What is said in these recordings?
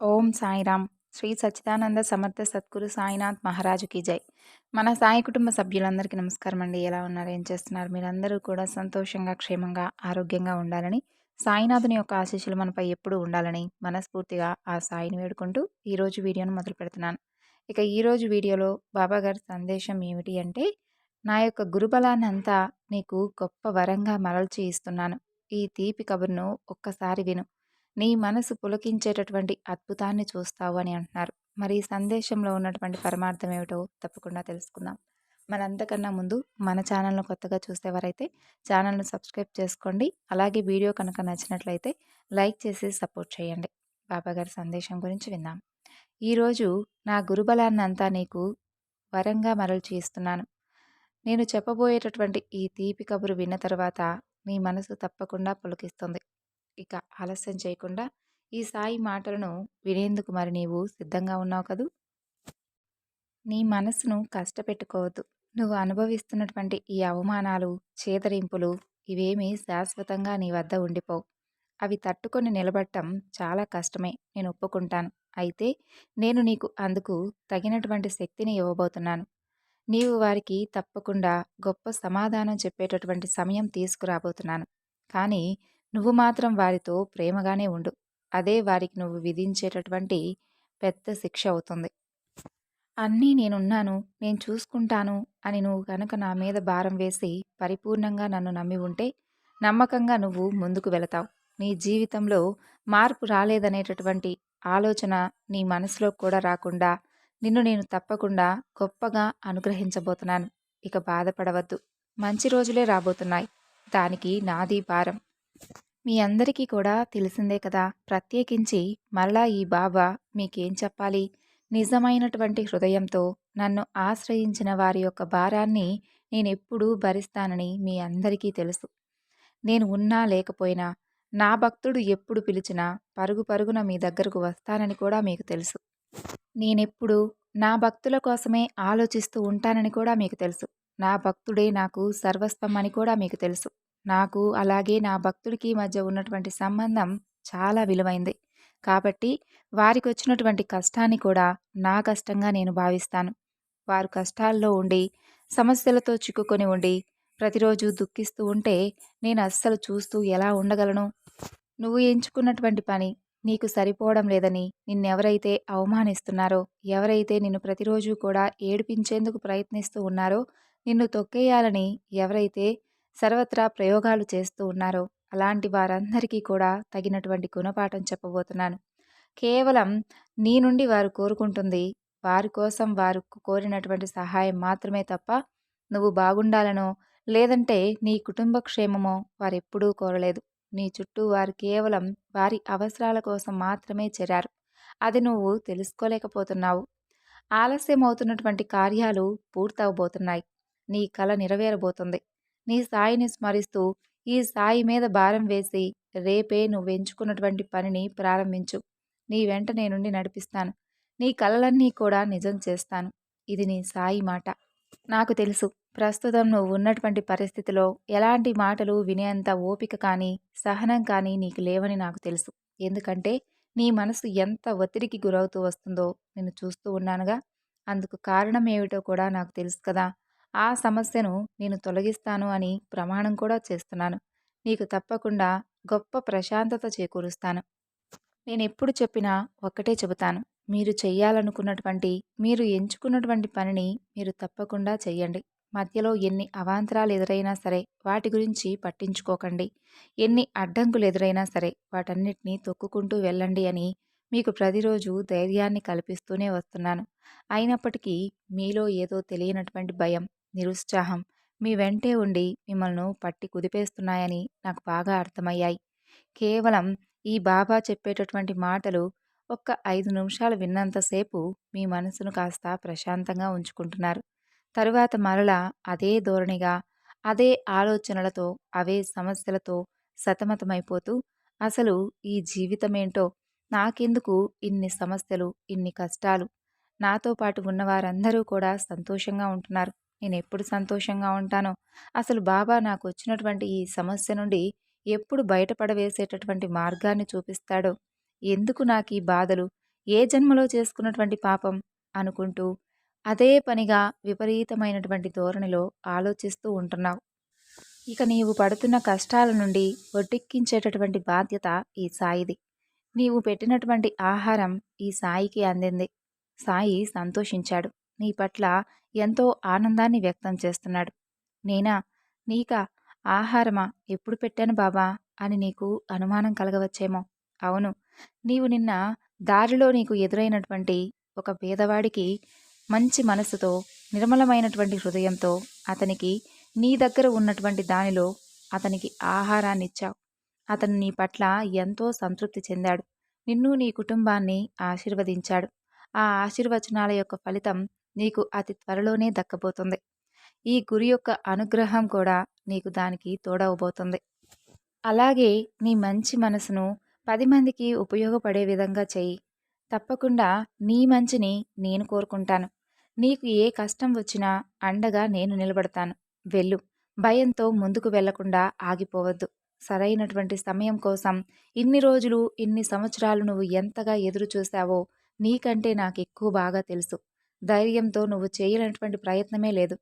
ఓం సాయిరామ్. శ్రీ సచ్చిదానంద సమర్థ సద్గురు సాయినాథ్ మహారాజుకి జై. మన సాయి కుటుంబ సభ్యులందరికీ నమస్కారం అండి. ఎలా ఉన్నారు? ఏం చేస్తున్నారు? మీరందరూ కూడా సంతోషంగా, క్షేమంగా, ఆరోగ్యంగా ఉండాలని, సాయినాథుని యొక్క ఆశీస్సులు మనపై ఎప్పుడూ ఉండాలని మనస్ఫూర్తిగా ఆ సాయిని వేడుకుంటూ ఈరోజు వీడియోను మొదలు పెడుతున్నాను. ఇక ఈరోజు వీడియోలో బాబాగారి సందేశం ఏమిటి అంటే, నా యొక్క గురుబలాన్నంతా నీకు గొప్ప వరంగా మరల్చి ఇస్తున్నాను. ఈ తీపి కబుర్ను ఒక్కసారి విను. నీ మనసు పులకించేటటువంటి అద్భుతాన్ని చూస్తావు అని అంటున్నారు. మరి ఈ సందేశంలో ఉన్నటువంటి పరమార్థం ఏమిటో తప్పకుండా తెలుసుకుందాం. మనంతకన్నా ముందు మన ఛానల్ను కొత్తగా చూసేవారైతే ఛానల్ను సబ్స్క్రైబ్ చేసుకోండి. అలాగే వీడియో కనుక నచ్చినట్లయితే లైక్ చేసి సపోర్ట్ చేయండి. బాబాగారి సందేశం గురించి విందాం. ఈరోజు నా గురుబలాన్నంతా నీకు వరంగా మరల్చి ఇస్తున్నాను. నేను చెప్పబోయేటటువంటి ఈ తీపి కబురు విన్న తర్వాత నీ మనసు తప్పకుండా పులకిస్తుంది. ఇక ఆలస్యం చేయకుండా ఈ సాయి మాటలను వినేందుకు మరి నీవు సిద్ధంగా ఉన్నావు కదూ. నీ మనసును కష్టపెట్టుకోవద్దు. నువ్వు అనుభవిస్తున్నటువంటి ఈ అవమానాలు, చేదరింపులు ఇవేమీ శాశ్వతంగా నీ వద్ద ఉండిపోవు. అవి తట్టుకొని నిలబడటం చాలా కష్టమే, నేను ఒప్పుకుంటాను. అయితే నేను నీకు అందుకు తగినటువంటి శక్తిని ఇవ్వబోతున్నాను. నీవు వారికి తప్పకుండా గొప్ప సమాధానం చెప్పేటటువంటి సమయం తీసుకురాబోతున్నాను. కానీ నువ్వు మాత్రం వారితో ప్రేమగానే ఉండు. అదే వారికి నువ్వు విధించేటటువంటి పెద్ద శిక్ష అవుతుంది. అన్నీ నేనున్నాను, నేను చూసుకుంటాను అని నువ్వు కనుక నా మీద భారం వేసి పరిపూర్ణంగా నన్ను నమ్మి ఉంటే నమ్మకంగా నువ్వు ముందుకు వెళతావు. నీ జీవితంలో మార్పు రాలేదనేటటువంటి ఆలోచన నీ మనసులో కూడా రాకుండా నిన్ను నేను తప్పకుండా గొప్పగా అనుగ్రహించబోతున్నాను. ఇక బాధపడవద్దు. మంచి రోజులే రాబోతున్నాయి. దానికి నాది భారం. మీ అందరికీ కూడా తెలిసిందే కదా. ప్రత్యేకించి మరలా ఈ బాబా మీకేం చెప్పాలి? నిజమైనటువంటి హృదయంతో నన్ను ఆశ్రయించిన వారి యొక్క భారాన్ని నేనెప్పుడూ భరిస్తానని మీ అందరికీ తెలుసు. నేను ఉన్నా లేకపోయినా నా భక్తుడు ఎప్పుడు పిలిచినా పరుగు పరుగున మీ దగ్గరకు వస్తానని కూడా మీకు తెలుసు. నేనెప్పుడు నా భక్తుల కోసమే ఆలోచిస్తూ ఉంటానని కూడా మీకు తెలుసు. నా భక్తుడే నాకు సర్వస్వం అని కూడా మీకు తెలుసు. నాకు అలాగే నా భక్తుడికి మధ్య ఉన్నటువంటి సంబంధం చాలా విలువైంది. కాబట్టి వారికి వచ్చినటువంటి కష్టాన్ని కూడా నా కష్టంగా నేను భావిస్తాను. వారు కష్టాల్లో ఉండి, సమస్యలతో చిక్కుకొని ఉండి, ప్రతిరోజు దుఃఖిస్తూ ఉంటే నేను అస్సలు చూస్తూ ఎలా ఉండగలను? నువ్వు ఎంచుకున్నటువంటి పని నీకు సరిపోవడం లేదని నిన్నెవరైతే అవమానిస్తున్నారో, ఎవరైతే నిన్ను ప్రతిరోజు కూడా ఏడిపించేందుకు ప్రయత్నిస్తూ ఉన్నారో, నిన్ను తొక్కేయాలని ఎవరైతే సర్వత్రా ప్రయోగాలు చేస్తూ ఉన్నారో, అలాంటి వారందరికీ కూడా తగినటువంటి గుణపాఠం చెప్పబోతున్నాను. కేవలం నీ నుండి వారు కోరుకుంటుంది వారి కోసం వారు కోరినటువంటి సహాయం మాత్రమే తప్ప నువ్వు బాగుండాలనో లేదంటే నీ కుటుంబ క్షేమమో వారెప్పుడూ కోరలేదు. నీ చుట్టూ వారు కేవలం వారి అవసరాల కోసం మాత్రమే చేరారు. అది నువ్వు తెలుసుకోలేకపోతున్నావు. ఆలస్యమవుతున్నటువంటి కార్యాలు పూర్తవబోతున్నాయి. నీ కల నెరవేరబోతుంది. నీ సాయిని స్మరిస్తూ ఈ సాయి మీద భారం వేసి రేపే నువ్వెంచుకున్నటువంటి పనిని ప్రారంభించు. నీ వెంట నేనుండి నడిపిస్తాను. నీ కలలన్నీ కూడా నిజం చేస్తాను. ఇది నీ సాయి మాట. నాకు తెలుసు, ప్రస్తుతం నువ్వు ఉన్నటువంటి పరిస్థితిలో ఎలాంటి మాటలు వినేంత ఓపిక కానీ సహనం కానీ నీకు లేవని నాకు తెలుసు. ఎందుకంటే నీ మనసు ఎంత ఒత్తిడికి గురవుతూ వస్తుందో నేను చూస్తూ ఉన్నానుగా. అందుకు కారణం ఏమిటో కూడా నాకు తెలుసు కదా. ఆ సమస్యను నేను తొలగిస్తాను అని ప్రమాణం కూడా చేస్తున్నాను. నీకు తప్పకుండా గొప్ప ప్రశాంతత చేకూరుస్తాను. నేనెప్పుడు చెప్పినా ఒక్కటే చెబుతాను. మీరు చెయ్యాలనుకున్నటువంటి, మీరు ఎంచుకున్నటువంటి పనిని మీరు తప్పకుండా చెయ్యండి. మధ్యలో ఎన్ని అవాంతరాలు ఎదురైనా సరే వాటి గురించి పట్టించుకోకండి. ఎన్ని అడ్డంకులు ఎదురైనా సరే వాటన్నిటినీ తొక్కుకుంటూ వెళ్ళండి అని మీకు ప్రతిరోజు ధైర్యాన్ని కల్పిస్తూనే వస్తున్నాను. అయినప్పటికీ మీలో ఏదో తెలియనటువంటి భయం, నిరుత్సాహం మీ వెంటే ఉండి మిమ్మల్ని పట్టి కుదిపేస్తున్నాయని నాకు బాగా అర్థమయ్యాయి. కేవలం ఈ బాబా చెప్పేటటువంటి మాటలు ఒక్క 5 నిమిషాలు విన్నంతసేపు మీ మనసును కాస్త ప్రశాంతంగా ఉంచుకుంటున్నారు. తరువాత మరలా అదే ధోరణిగా, అదే ఆలోచనలతో, అవే సమస్యలతో సతమతమైపోతూ అసలు ఈ జీవితమేంటో, నాకెందుకు ఇన్ని సమస్యలు, ఇన్ని కష్టాలు, నాతో పాటు ఉన్నవారందరూ కూడా సంతోషంగా ఉంటున్నారు, నేనెప్పుడు సంతోషంగా ఉంటానో, అసలు బాబా నాకు వచ్చినటువంటి ఈ సమస్య నుండి ఎప్పుడు బయటపడవేసేటటువంటి మార్గాన్ని చూపిస్తాడో, ఎందుకు నాకీ బాధలు, ఏ జన్మలో చేసుకున్నటువంటి పాపం అనుకుంటూ అదే పనిగా విపరీతమైనటువంటి ధోరణిలో ఆలోచిస్తూ ఉంటున్నావు. ఇక నీవు పడుతున్న కష్టాల నుండి ఒడ్డెక్కించేటటువంటి బాధ్యత ఈ సాయిది. నీవు పెట్టినటువంటి ఆహారం ఈ సాయికి అందింది. సాయి సంతోషించాడు. నీ పట్ల ఎంతో ఆనందాన్ని వ్యక్తం చేస్తున్నాడు. నేనా? నీకా? ఆహారమా? ఎప్పుడు పెట్టాను బాబా అని నీకు అనుమానం కలగవచ్చేమో. అవును, నీవు నిన్న దారిలో నీకు ఎదురైనటువంటి ఒక పేదవాడికి మంచి మనసుతో, నిర్మలమైనటువంటి హృదయంతో అతనికి నీ దగ్గర ఉన్నటువంటి దానిలో అతనికి ఆహారాన్నిచ్చావు. అతను నీ పట్ల ఎంతో సంతృప్తి చెందాడు. నిన్ను నీ కుటుంబాన్ని ఆశీర్వదించాడు. ఆ ఆశీర్వచనాల యొక్క ఫలితం నీకు అతి త్వరలోనే దక్కబోతుంది. ఈ గురి యొక్క అనుగ్రహం కూడా నీకు దానికి తోడవబోతుంది. అలాగే నీ మంచి మనసును 10 మందికి ఉపయోగపడే విధంగా చెయ్యి. తప్పకుండా నీ మంచిని నేను కోరుకుంటాను. నీకు ఏ కష్టం వచ్చినా అండగా నేను నిలబడతాను. వెళ్ళు. భయంతో ముందుకు వెళ్లకుండా ఆగిపోవద్దు. సరైనటువంటి సమయం కోసం ఇన్ని రోజులు, ఇన్ని సంవత్సరాలు నువ్వు ఎంతగా ఎదురు చూశావో నీకంటే నాకెక్కువ బాగా తెలుసు. ధైర్యంతో నువ్వు చేయనటువంటి ప్రయత్నమే లేదు.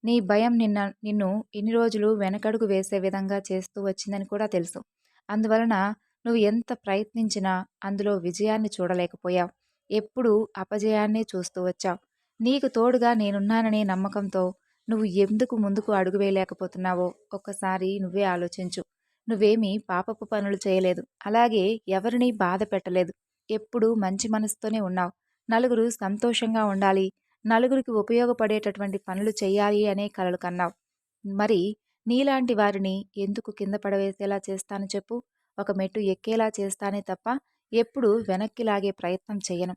నీ భయం నిన్ను ఇన్ని రోజులు వెనకడుగు వేసే విధంగా చేస్తూ వచ్చిందని కూడా తెలుసు. అందువలన నువ్వు ఎంత ప్రయత్నించినా అందులో విజయాన్ని చూడలేకపోయావు. ఎప్పుడూ అపజయాన్నే చూస్తూ వచ్చావు. నీకు తోడుగా నేనున్నాననే నమ్మకంతో నువ్వు ఎందుకు ముందుకు అడుగు వేయలేకపోతున్నావో ఒక్కసారి నువ్వే ఆలోచించు. నువ్వేమీ పాపపు పనులు చేయలేదు. అలాగే ఎవరినీ బాధ పెట్టలేదు. ఎప్పుడూ మంచి మనసుతోనే ఉన్నావు. నలుగురు సంతోషంగా ఉండాలి, నలుగురికి ఉపయోగపడేటటువంటి పనులు చెయ్యాలి అనే కలలు కన్నావు. మరి నీలాంటి వారిని ఎందుకు కింద పడవేసేలా చేస్తాను చెప్పు? ఒక మెట్టు ఎక్కేలా చేస్తానే తప్ప ఎప్పుడూ వెనక్కి లాగే ప్రయత్నం చెయ్యను.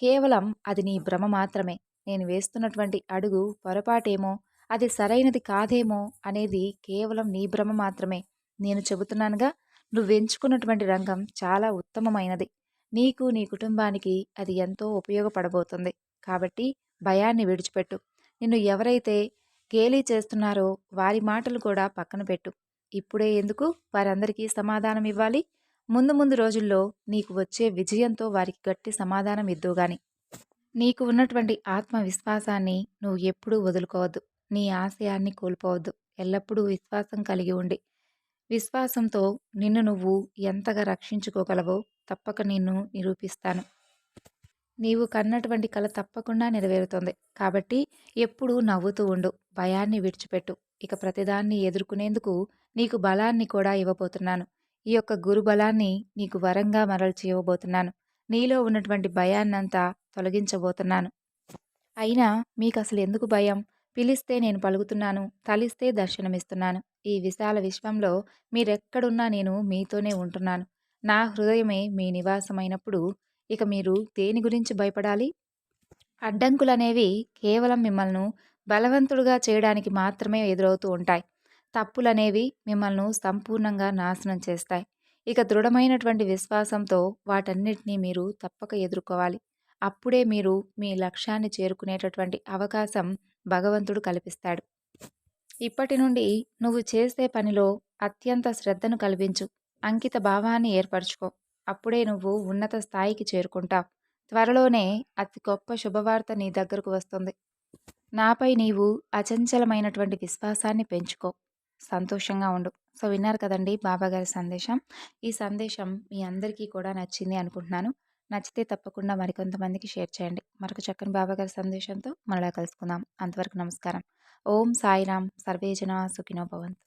కేవలం అది నీ భ్రమ మాత్రమే. నేను వేస్తున్నటువంటి అడుగు పొరపాటేమో, అది సరైనది కాదేమో అనేది కేవలం నీ భ్రమ మాత్రమే. నేను చెబుతున్నానుగా, నువ్వెంచుకున్నటువంటి రంగం చాలా ఉత్తమమైనది. నీకు, నీ కుటుంబానికి అది ఎంతో ఉపయోగపడబోతుంది. కాబట్టి భయాన్ని విడిచిపెట్టు. నిన్ను ఎవరైతే గేలి చేస్తున్నారో వారి మాటలు కూడా పక్కన పెట్టు. ఇప్పుడే ఎందుకు వారందరికీ సమాధానం ఇవ్వాలి? ముందు ముందు రోజుల్లో నీకు వచ్చే విజయంతో వారికి గట్టి సమాధానం ఇద్దువుగాని. నీకు ఉన్నటువంటి ఆత్మవిశ్వాసాన్ని నువ్వు ఎప్పుడూ వదులుకోవద్దు. నీ ఆశయాన్ని కోల్పోవద్దు. ఎల్లప్పుడూ విశ్వాసం కలిగి ఉండి, విశ్వాసంతో నిన్ను నువ్వు ఎంతగా రక్షించుకోగలవో తప్పక నిన్ను నిరూపిస్తాను. నీవు కన్నటువంటి కల తప్పకుండా నెరవేరుతుంది. కాబట్టి ఎప్పుడూ నవ్వుతూ ఉండు. భయాన్ని విడిచిపెట్టు. ఇక ప్రతిదాన్ని ఎదుర్కొనేందుకు నీకు బలాన్ని కూడా ఇవ్వబోతున్నాను. ఈ యొక్క గురు బలాన్ని నీకు వరంగా మరల్చి ఇవ్వబోతున్నాను. నీలో ఉన్నటువంటి భయాన్నంతా తొలగించబోతున్నాను. అయినా మీకసలు ఎందుకు భయం? పిలిస్తే నేను పలుకుతున్నాను, తలిస్తే దర్శనమిస్తున్నాను. ఈ విశాల విశ్వంలో మీరెక్కడున్నా నేను మీతోనే ఉంటున్నాను. నా హృదయమే మీ నివాసమైనప్పుడు ఇక మీరు దేని గురించి భయపడాలి? అడ్డంకులనేవి కేవలం మిమ్మల్ని బలవంతుడుగా చేయడానికి మాత్రమే ఎదురవుతూ ఉంటాయి. తప్పులనేవి మిమ్మల్ని సంపూర్ణంగా నాశనం చేస్తాయి. ఇక దృఢమైనటువంటి విశ్వాసంతో వాటన్నిటినీ మీరు తప్పక ఎదుర్కోవాలి. అప్పుడే మీరు మీ లక్ష్యాన్ని చేరుకునేటటువంటి అవకాశం భగవంతుడు కల్పిస్తాడు. ఇప్పటి నుండి నువ్వు చేసే పనిలో అత్యంత శ్రద్ధను కల్పించు. అంకిత భావాన్ని ఏర్పరచుకో. అప్పుడే నువ్వు ఉన్నత స్థాయికి చేరుకుంటావు. త్వరలోనే అతి గొప్ప శుభవార్త నీ దగ్గరకు వస్తుంది. నాపై నీవు అచంచలమైనటువంటి విశ్వాసాన్ని పెంచుకో. సంతోషంగా ఉండు. సో విన్నారు కదండి బాబాగారి సందేశం. ఈ సందేశం మీ అందరికీ కూడా నచ్చింది అనుకుంటున్నాను. నచ్చితే తప్పకుండా మరికొంతమందికి షేర్ చేయండి. మరొక చక్కని బాబాగారి సందేశంతో మరలా కలుసుకుందాం. అంతవరకు నమస్కారం. ఓం సాయిరాం. సర్వే జనా సుఖినో భవంతు.